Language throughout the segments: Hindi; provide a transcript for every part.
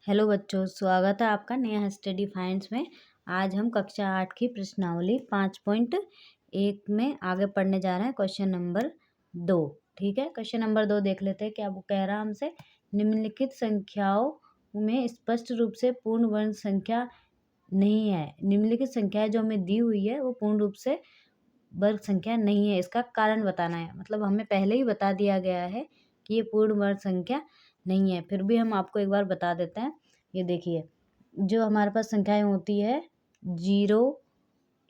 हेलो बच्चों, स्वागत है आपका नया स्टडी फाइंड्स में। आज हम कक्षा 8 की प्रश्नावली 5.1 में आगे पढ़ने जा रहे हैं। Question number 2। ठीक है, क्वेश्चन नंबर 2 देख लेते हैं क्या वो कह रहा है हमसे। निम्नलिखित संख्याओं में स्पष्ट रूप से पूर्ण वर्ण संख्या नहीं है। निम्नलिखित संख्याएं जो हमें दी हुई है वो पूर्ण रूप से वर्ग संख्या नहीं है, इसका कारण बताना है। मतलब हमें पहले ही बता दिया गया है कि ये पूर्ण वर्ग संख्या नहीं है, फिर भी हम आपको एक बार बता देते हैं। ये देखिए, जो हमारे पास संख्याएं होती है 0,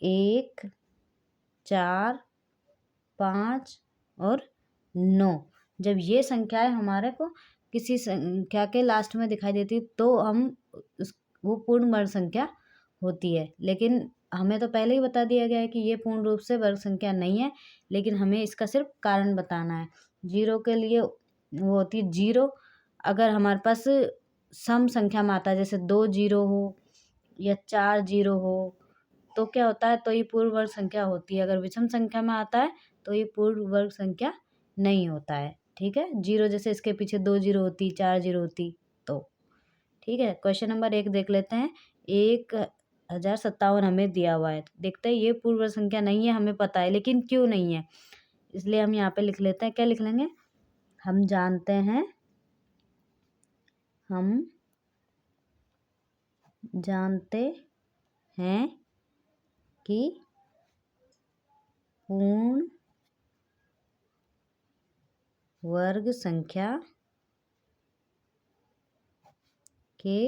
1, 4, 5 और 9। जब ये संख्याएं हमारे को किसी संख्या के लास्ट में दिखाई देती तो हम वो पूर्ण वर्ग संख्या होती है। लेकिन हमें तो पहले ही बता दिया गया है कि ये पूर्ण रूप से वर्ग संख्या नहीं है, लेकिन हमें इसका सिर्फ कारण बताना है। 0 के लिए वो होती है 0। अगर हमारे पास सम संख्या में आता है, जैसे 2 0 हो या 4 0 हो, तो क्या होता है, तो ये पूर्ण वर्ग संख्या होती है। अगर विषम संख्या में आता है तो ये पूर्ण वर्ग संख्या नहीं होता है। ठीक है, 0 जैसे इसके पीछे 2 0 होती, 4 0 होती तो। ठीक है, क्वेश्चन नंबर 1 देख लेते हैं। 1057 हमें दिया हुआ है, देखते हैं ये पूर्ण वर्ग संख्या नहीं है, हमें पता है, लेकिन क्यों नहीं है, इसलिए हम यहाँ पे लिख लेते हैं। क्या लिख लेंगे, हम जानते हैं कि पूर्ण वर्ग संख्या के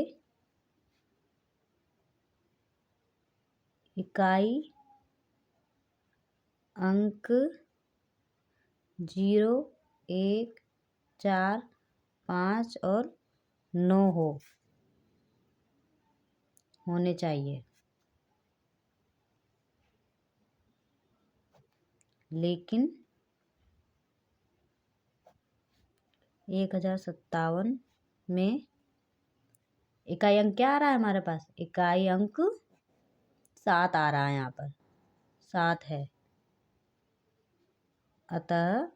इकाई अंक 0, 1, 4, 5 और 9 होने चाहिए, लेकिन 1057 में इकाई अंक क्या आ रहा है हमारे पास, इकाई अंक 7 आ रहा है, यहाँ पर 7 है। अतः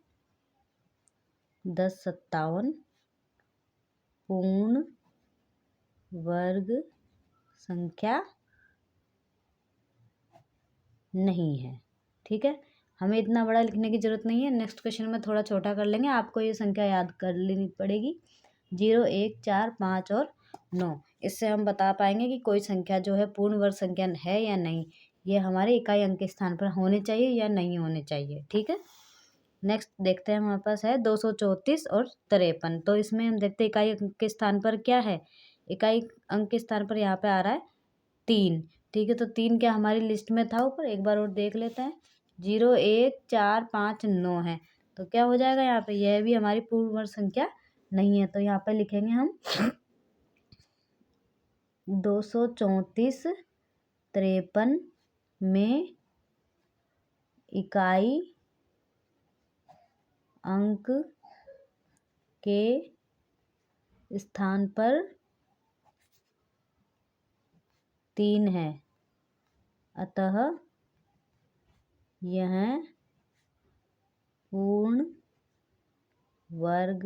1057 पूर्ण वर्ग संख्या नहीं है। ठीक है, हमें इतना बड़ा लिखने की जरूरत नहीं है। नेक्स्ट क्वेश्चन में थोड़ा छोटा कर लेंगे, आपको ये संख्या याद कर लेनी पड़ेगी। 0, 1, 4, 5 और 9, इससे हम बता पाएंगे कि कोई संख्या जो है पूर्ण वर्ग संख्या है या नहीं। ये हमारे इकाई अंक के स्थान पर होने चाहिए या नहीं होने चाहिए। ठीक है, नेक्स्ट देखते हैं, हमारे पास है 234 और 53। तो इसमें हम देखते हैं इकाई अंक के स्थान पर क्या है। इकाई अंक के स्थान पर यहाँ पे आ रहा है 3। ठीक है, तो 3 क्या हमारी लिस्ट में था ऊपर, एक बार और देख लेते हैं। 0, 1, 4, 5, 9 है, तो क्या हो जाएगा यहाँ पे, यह भी हमारी पूर्ण वर्ग संख्या नहीं है। तो यहाँ पे लिखेंगे हम 234, 53 में इकाई अंक के स्थान पर 3 है, अतः यह पूर्ण वर्ग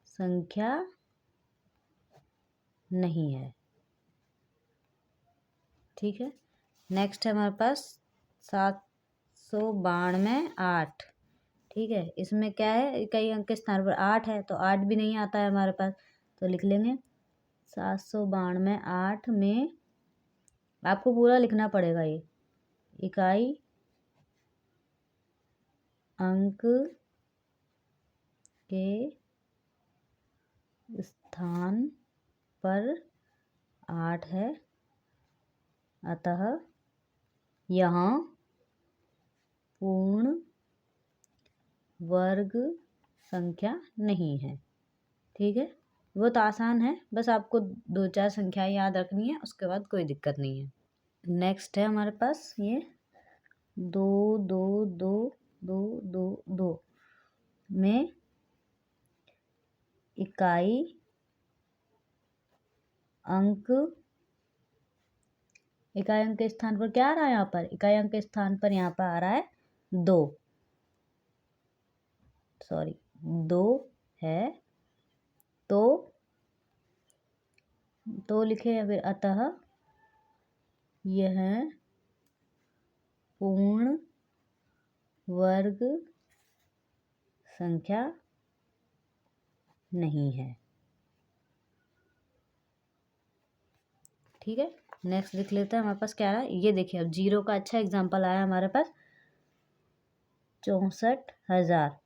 संख्या नहीं है। ठीक है, नेक्स्ट है हमारे पास 792, 8। ठीक है, इसमें क्या है, इकाई अंक के स्थान पर 8 है, तो 8 भी नहीं आता है हमारे पास, तो लिख लेंगे 792, 8 में आपको पूरा लिखना पड़ेगा। ये इकाई अंक के स्थान पर 8 है, अतः यहाँ पूर्ण वर्ग संख्या नहीं है। ठीक है, वो तो आसान है, बस आपको 2-4 संख्याएं याद रखनी है, उसके बाद कोई दिक्कत नहीं है। नेक्स्ट है हमारे पास ये 2 2 2 2 2 2 में इकाई अंक के स्थान पर क्या आ रहा है, यहाँ पर इकाई अंक के स्थान पर यहाँ पर आ रहा है 2 है, तो तो लिखे या फिर अतः यह पूर्ण वर्ग संख्या नहीं है। ठीक है, नेक्स्ट लिख लेते हैं। हमारे पास क्या रहा है, ये देखिए, अब जीरो का अच्छा एग्जाम्पल आया हमारे पास, 64,000।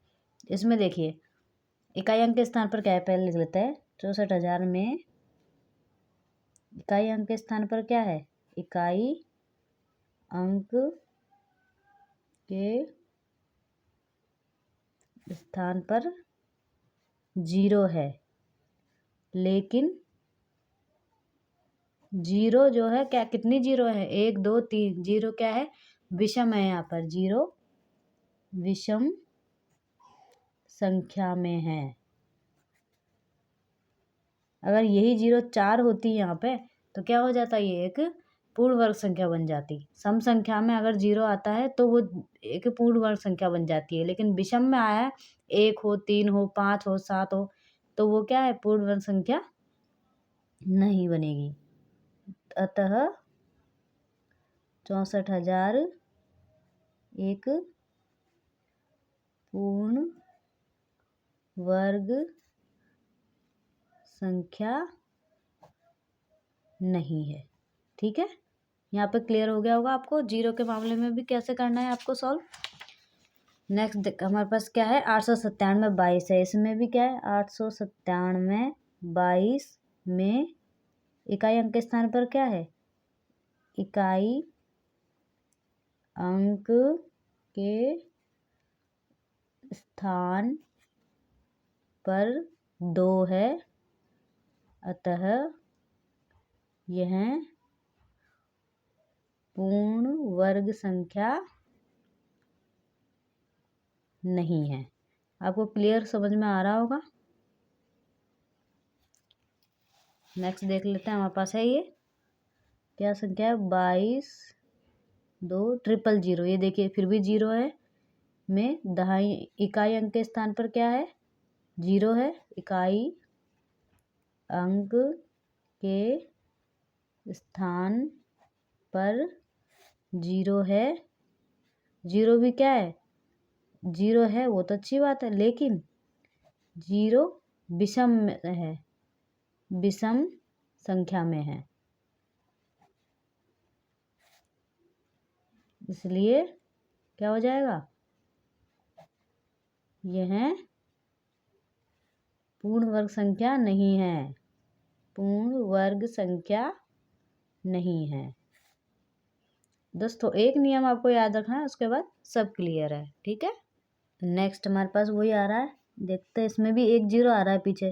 इसमें देखिए इकाई अंक के स्थान पर क्या है, पहले लिख लेते हैं। 64,000 में इकाई अंक के स्थान पर क्या है, इकाई अंक के स्थान पर जीरो है, लेकिन जीरो जो है क्या, कितनी जीरो है, 1 2 3, जीरो क्या है, विषम है। यहाँ पर जीरो विषम संख्या में है। अगर यही जीरो 4 होती यहाँ पे तो क्या हो जाता, ये एक पूर्ण वर्ग संख्या बन जाती। सम संख्या में अगर जीरो आता है तो वो एक पूर्ण वर्ग संख्या बन जाती है, लेकिन विषम में आया है, 1 हो 3 हो 5 हो 7 हो, तो वो क्या है, पूर्ण वर्ग संख्या नहीं बनेगी। अतः 64,000 एक पूर्ण वर्ग संख्या नहीं है। ठीक है, यहाँ पे क्लियर हो गया होगा आपको जीरो के मामले में भी कैसे करना है आपको सॉल्व। नेक्स्ट हमारे पास क्या है, 897 22 है। इसमें भी क्या है, 897 22 में इकाई अंक के स्थान पर क्या है, इकाई अंक के स्थान पर 2 है, अतः यह पूर्ण वर्ग संख्या नहीं है। आपको क्लियर समझ में आ रहा होगा। नेक्स्ट देख लेते हैं, हमारे पास है ये क्या संख्या है, 22 2 000। ये देखिए फिर भी जीरो है, में दहाई इकाई अंक के स्थान पर क्या है, जीरो है। इकाई अंक के स्थान पर जीरो है। जीरो भी क्या है, जीरो है, वो तो अच्छी बात है, लेकिन जीरो विषम में है, विषम संख्या में है, इसलिए क्या हो जाएगा, यह पूर्ण वर्ग संख्या नहीं है, पूर्ण वर्ग संख्या नहीं है। दोस्तों एक नियम आपको याद रखना है, उसके बाद सब क्लियर है। ठीक है, नेक्स्ट हमारे पास वही आ रहा है, देखते हैं। इसमें भी एक जीरो आ रहा है पीछे,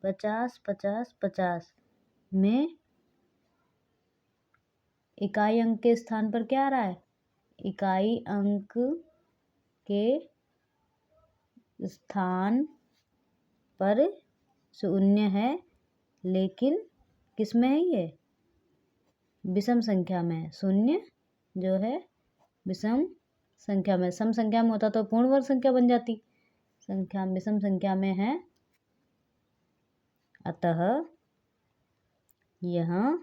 50 50 50 में इकाई अंक के स्थान पर क्या आ रहा है, इकाई अंक के स्थान पर 0 है, लेकिन किस में है, ये विषम संख्या में है। 0 जो है विषम संख्या में, सम संख्या में होता तो पूर्ण वर्ग संख्या बन जाती, संख्या विषम संख्या में है, अतः यह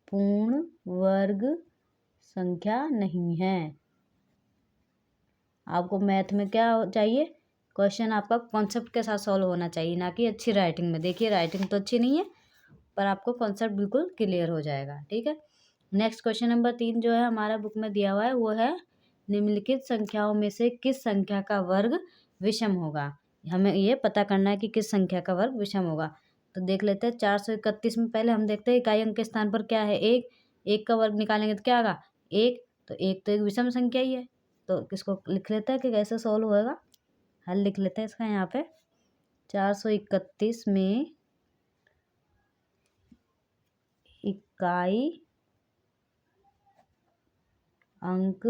पूर्ण वर्ग संख्या नहीं है। आपको मैथ में क्या चाहिए, क्वेश्चन आपका कॉन्सेप्ट के साथ सॉल्व होना चाहिए, ना कि अच्छी राइटिंग में। देखिए राइटिंग तो अच्छी नहीं है, पर आपको कॉन्सेप्ट बिल्कुल क्लियर हो जाएगा। ठीक है, नेक्स्ट क्वेश्चन नंबर 3 जो है हमारा बुक में दिया हुआ है, वो है निम्नलिखित संख्याओं में से किस संख्या का वर्ग विषम होगा। हमें ये पता करना है कि किस संख्या का वर्ग विषम होगा। तो देख लेते हैं, 431 में पहले हम देखते हैं इकाई अंक के स्थान पर क्या है, एक। एक का वर्ग निकालेंगे तो क्या आएगा, एक। तो एक विषम संख्या ही है, तो किसको लिख लेते हैं कि कैसे सॉल्व होएगा। हल लिख लेते हैं इसका यहाँ पे। 431 में इकाई अंक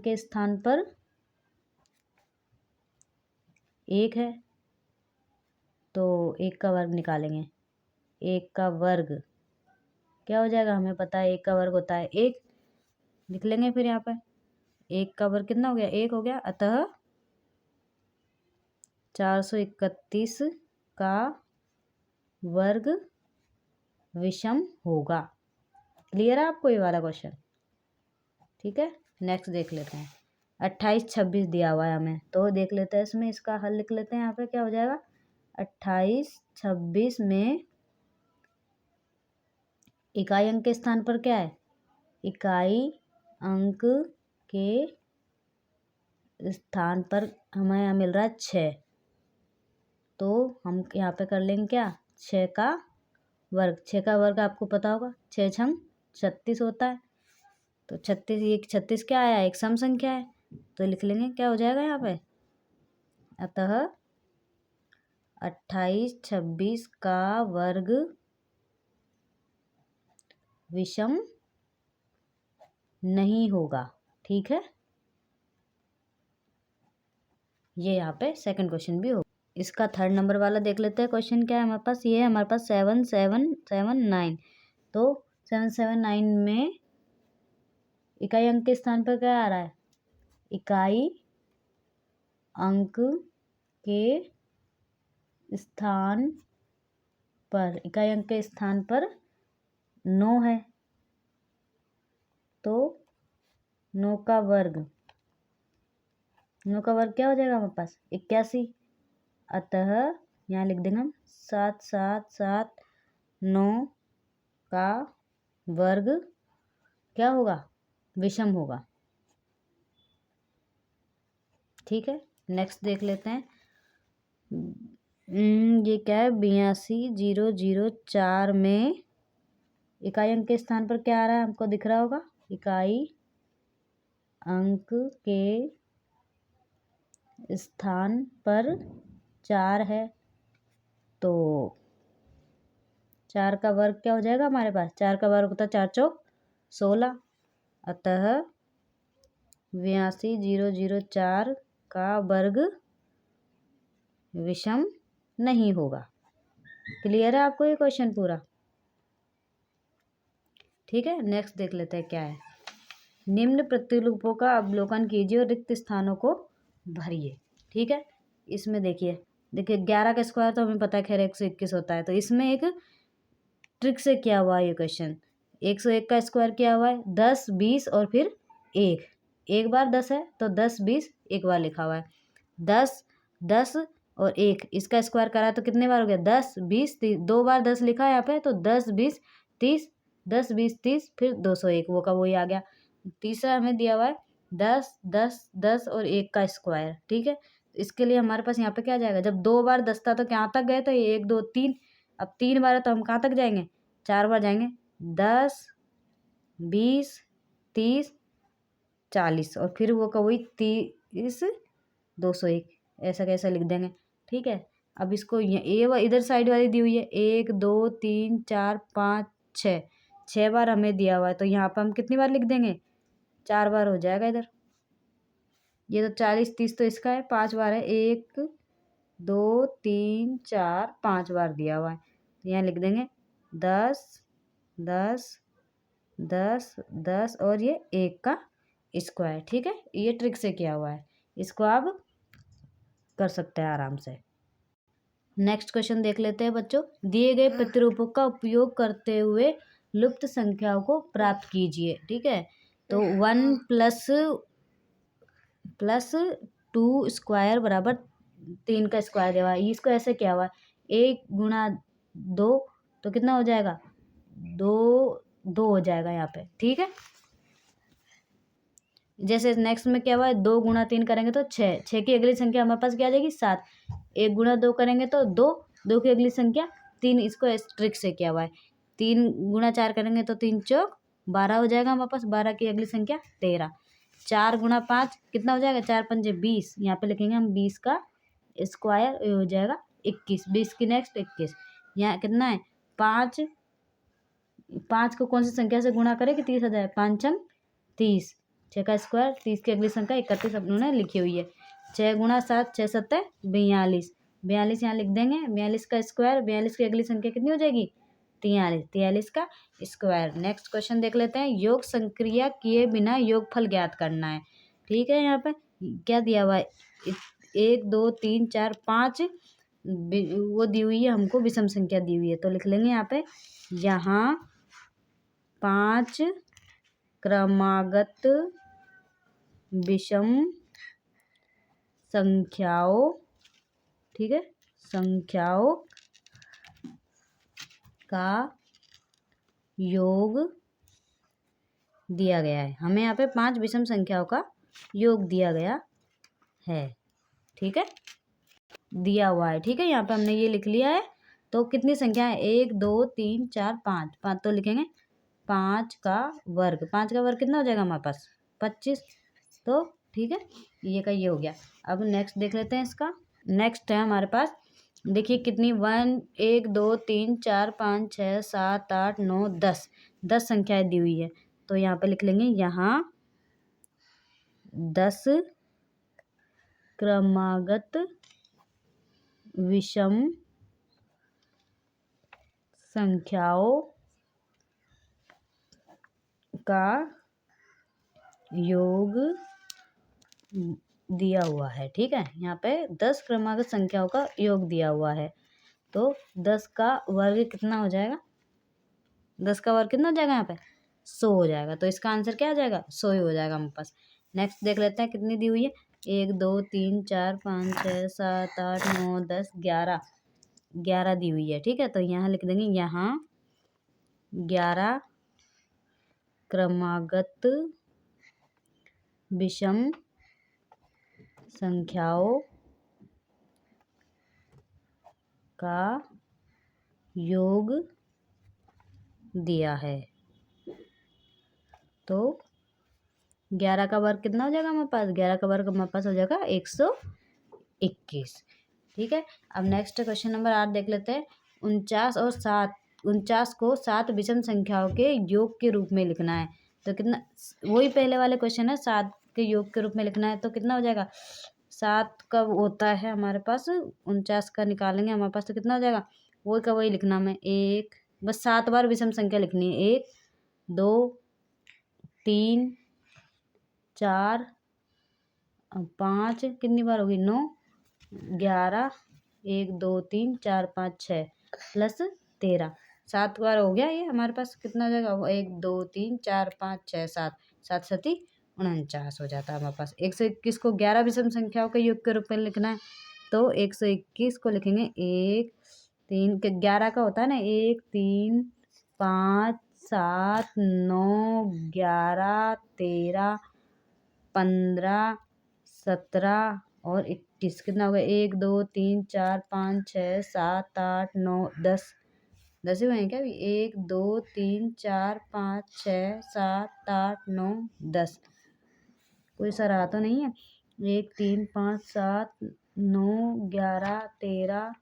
के स्थान पर 1 है, तो 1 का वर्ग निकालेंगे। 1 का वर्ग क्या हो जाएगा, हमें पता है 1 का वर्ग होता है 1, लिख लेंगे फिर यहाँ पे। 1 का वर्ग कितना हो गया, 1 हो गया। अतः 431 का वर्ग विषम होगा। क्लियर है आपको ये वाला क्वेश्चन? ठीक है, नेक्स्ट देख लेते हैं। 28 26 दिया हुआ है हमें, तो देख लेते हैं इसमें, इसका हल लिख लेते हैं। यहाँ पे क्या हो जाएगा, 28 26 में इकाई अंक के स्थान पर क्या है, इकाई अंक के स्थान पर हमें यहाँ मिल रहा है 6, तो हम यहाँ पे कर लेंगे क्या, 6 का वर्ग। 6 का वर्ग आपको पता होगा, 6 छंग 36 होता है, तो 36, ये 36 क्या आया, एक सम संख्या है, तो लिख लेंगे क्या हो जाएगा यहाँ पे, अतः 28 26 का वर्ग विषम नहीं होगा। ठीक है, ये यहाँ पे सेकंड क्वेश्चन भी होगा। इसका थर्ड नंबर वाला देख लेते हैं। क्वेश्चन क्या है हमारे पास, ये है हमारे पास 7 7 7 9, तो 7 7 9 में इकाई अंक के स्थान पर क्या आ रहा है, इकाई अंक के स्थान पर, इकाई अंक के स्थान पर 9 है, तो 9 का वर्ग, 9 का वर्ग क्या हो जाएगा हमारे पास, 81, अतः यहाँ लिख देंगे हम 7 7 7 9 का वर्ग क्या होगा, विषम होगा। ठीक है, नेक्स्ट देख लेते हैं। ये क्या है, 82 0 0 4 में इकाई अंक के स्थान पर क्या आ रहा है, हमको दिख रहा होगा, इकाई अंक के स्थान पर 4 है, तो 4 का वर्ग क्या हो जाएगा हमारे पास, 4 का वर्ग होता है 4 चौक 16, अतः 82 0 0 4 का वर्ग विषम नहीं होगा। क्लियर है आपको ये क्वेश्चन पूरा? ठीक है, नेक्स्ट देख लेते हैं क्या है। निम्न प्रतिरूपों का अवलोकन कीजिए और रिक्त स्थानों को भरिए। ठीक है, इसमें देखिए 11 का स्क्वायर तो हमें पता है खैर 121 होता है, तो इसमें एक ट्रिक से किया हुआ है ये क्वेश्चन। 101 का स्क्वायर किया हुआ है, 10 20 और फिर 1, एक बार 10 है तो 10 20 एक बार लिखा हुआ है, 10 10 और 1 इसका स्क्वायर करा तो कितने बार हो गया, 10 20 30, 2 बार 10 लिखा है यहाँ पे, तो 10 20 30, 10 20 30 फिर 201, वो का वही आ गया। तीसरा हमें दिया हुआ है 10 10 10 और 1 का स्क्वायर। ठीक है, इसके लिए हमारे पास यहाँ पे क्या जाएगा, जब 2 बार 10 था तो कहाँ तक गए थे, 1 2 3, अब 3 बार है तो हम कहाँ तक जाएंगे, 4 बार जाएंगे, 10 20 30 40 और फिर वो का वही 30 201, ऐसा कैसा लिख देंगे। ठीक है, अब इसको इधर साइड वाली दी हुई है, 1 2 3 4 5 6, 6 बार हमें दिया हुआ है, तो यहाँ पर हम कितनी बार लिख देंगे, 4 बार हो जाएगा इधर। ये तो 40 30 तो इसका है, 5 बार है, 1 2 3 4 5 बार दिया हुआ है, तो यहाँ लिख देंगे 10 10 10 10 और ये 1 का स्क्वायर। ठीक है, ये ट्रिक से किया हुआ है, इसको आप कर सकते हैं आराम से। नेक्स्ट क्वेश्चन देख लेते हैं बच्चों। दिए गए प्रतिरूपों का उपयोग करते हुए लुप्त संख्याओं को प्राप्त कीजिए। ठीक है, तो 1 प्लस 2 स्क्वायर बराबर 3 का स्क्वायर दिया हुआ है, इसको ऐसे क्या हुआ, 1 गुणा 2 तो कितना हो जाएगा, 2 हो जाएगा यहाँ पे। ठीक है, जैसे नेक्स्ट में क्या हुआ है, 2 गुणा 3 करेंगे तो 6, 6 की अगली संख्या हमारे पास क्या आ जाएगी 7, 1 गुणा 2 करेंगे तो 2, 2 की अगली संख्या 3, इसको इस ट्रिक से किया हुआ है। 3 गुणा 4 करेंगे तो 3 चौक 12 हो जाएगा हमारे पास, 12 की अगली संख्या 13, 4 गुणा 5 कितना हो जाएगा, 4 पंजे 20, यहाँ पे लिखेंगे हम 20 का स्क्वायर, ये हो जाएगा 21, 20 की नेक्स्ट 21, यहाँ कितना है 5, 5 को कौन सी संख्या से गुणा करें कि 30 हो जाए, 5 छंग 30, 6 का स्क्वायर 30 की अगली संख्या 31 उन्होंने लिखी हुई है, 6 गुणा 7 6 7 42, 42 यहाँ लिख देंगे, 42 का स्क्वायर, 42 की अगली संख्या कितनी हो जाएगी 43, 43 का स्क्वायर। नेक्स्ट क्वेश्चन देख लेते हैं। योग संक्रिया किए बिना योगफल ज्ञात करना है। ठीक है, यहाँ पे क्या दिया हुआ है, 1 2 3 4 5 वो दी हुई है हमको, विषम संख्या दी हुई है, तो लिख लेंगे यहाँ पे, यहाँ 5 क्रमागत विषम संख्याओं, ठीक है, संख्याओं का योग दिया गया है। हमें यहाँ पे 5 विषम संख्याओं का योग दिया गया है, ठीक है, दिया हुआ है, ठीक है। यहाँ पे हमने ये लिख लिया है। तो कितनी संख्या है, 1 2 3 4 5, 5 तो लिखेंगे 5 का वर्ग, 5 का वर्ग कितना हो जाएगा हमारे पास, 25, तो ठीक है, ये का ये हो गया। अब नेक्स्ट देख लेते हैं इसका। नेक्स्ट है हमारे पास, देखिए कितनी 1 2 3 4 5 6 7 8 9 10, 10 संख्याएं दी हुई है। तो यहाँ पे लिख लेंगे, यहाँ 10 क्रमागत विषम संख्याओं का योग दिया हुआ है, ठीक है। यहाँ पे 10 क्रमागत संख्याओं का योग दिया हुआ है। तो 10 का वर्ग कितना हो जाएगा, 10 का वर्ग कितना हो जाएगा, यहाँ पे 100 हो जाएगा। तो इसका आंसर क्या आ जाएगा, 100 ही हो जाएगा हमारे पास। नेक्स्ट देख लेते हैं कितनी दी हुई है, 1 2 3 4 5 6 7 8 9 10 11, 11 दी हुई है, ठीक है। तो यहाँ लिख देंगे, यहाँ 11 क्रमागत विषम संख्याओं का योग दिया है। तो 11 का वर्ग कितना हो जाएगा हमारे पास, 11 का वर्ग हमारे पास हो जाएगा 121, ठीक है। अब नेक्स्ट क्वेश्चन नंबर 8 देख लेते हैं। 49 और 7, 49 को 7 विषम संख्याओं के योग के रूप में लिखना है। तो कितना, वही पहले वाले क्वेश्चन है, 7 के योग के रूप में लिखना है। तो कितना हो जाएगा, 7 कब होता है हमारे पास, 49 का निकालेंगे हमारे पास, तो कितना हो जाएगा, वही का वही लिखना में, एक बस 7 बार विषम संख्या लिखनी है, 1 2 3 4 5, कितनी बार होगी, 9 11 1 2 3 4 5 6 प्लस 13, 7 बार हो गया ये हमारे पास। कितना हो जाएगा, 1 2 3 4 5 6 7, 7 7 49 हो जाता है हमारे पास। 121 को 11 विषम संख्याओं के योग के रूप में लिखना है। तो 121 को लिखेंगे 1 3 के 11 का होता है ना, 1 3 5 7 9 11 13 15 17 और 21, कितना हो गया, 1 2 3 4 5 6 7 8 9 10, 10 ही हुए क्या अभी, 1 2 3 4 5 6 7 8 9 10, कोई सा रहा तो नहीं है, 1 3 5 7 9 11 13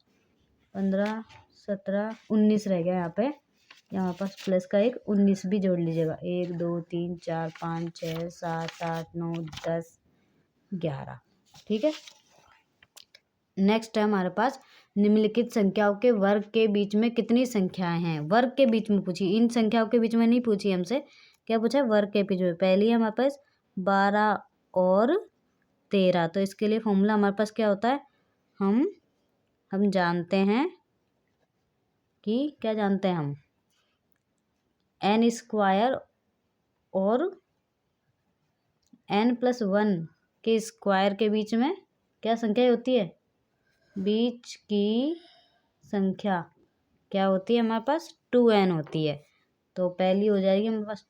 15 17 19 रह गया यहाँ पे, यहाँ पास प्लस का एक 19 भी जोड़ लीजिएगा, 1 2 3 4 5 6 7 8 9 10 11, ठीक है। नेक्स्ट है हमारे पास, निम्नलिखित संख्याओं के वर्ग के बीच में कितनी संख्याएं हैं। वर्ग के बीच में पूछी, इन संख्याओं के बीच में नहीं पूछी हमसे, क्या पूछा है, वर्ग के बीच में। पहली है हमारे पास 12 और 13, तो इसके लिए फॉर्मूला हमारे पास क्या होता है, हम जानते हैं कि, क्या जानते हैं हम, n स्क्वायर और n+1 के स्क्वायर के बीच में क्या संख्या होती है, बीच की संख्या क्या होती है हमारे पास, 2n होती है। तो पहली हो जाएगी हमारे पास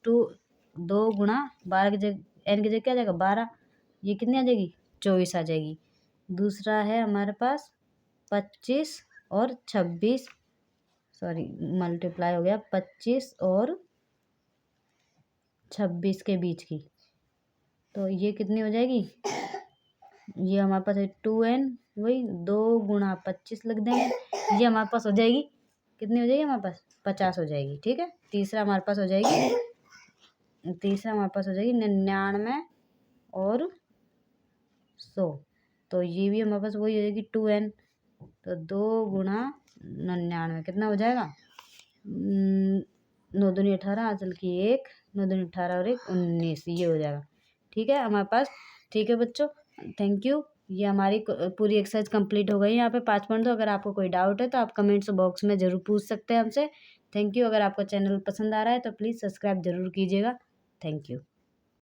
2 गुणा 12 की जगह n की जगह क्या आ जाएगा 12, ये कितनी आ जाएगी 24 आ जाएगी। दूसरा है हमारे पास 25 और 26, सॉरी मल्टीप्लाई हो गया, 25 और 26 के बीच की, तो ये कितनी हो जाएगी, ये हमारे पास है 2n, वही 2 गुणा 25 लिख देंगे, ये हमारे पास हो जाएगी, कितनी हो जाएगी हमारे पास 50 हो जाएगी, ठीक है। तीसरा हमारे पास हो जाएगी 99 और 100, तो ये भी हमारे पास वही हो जाएगी 2n, तो 2 गुणा 99 कितना हो जाएगा, 9 दूनी 18, अचल की 1, 9 दूनी 18 और 1 19, ये हो जाएगा, ठीक है हमारे पास। ठीक है बच्चों, थैंक यू। ये हमारी पूरी एक्सरसाइज कंप्लीट हो गई। यहाँ पे 5 पॉइंट। तो अगर आपको कोई डाउट है तो आप कमेंट्स बॉक्स में ज़रूर पूछ सकते हैं हमसे। Thank you. अगर आपको चैनल पसंद आ रहा है तो प्लीज़ सब्सक्राइब ज़रूर कीजिएगा। Thank you.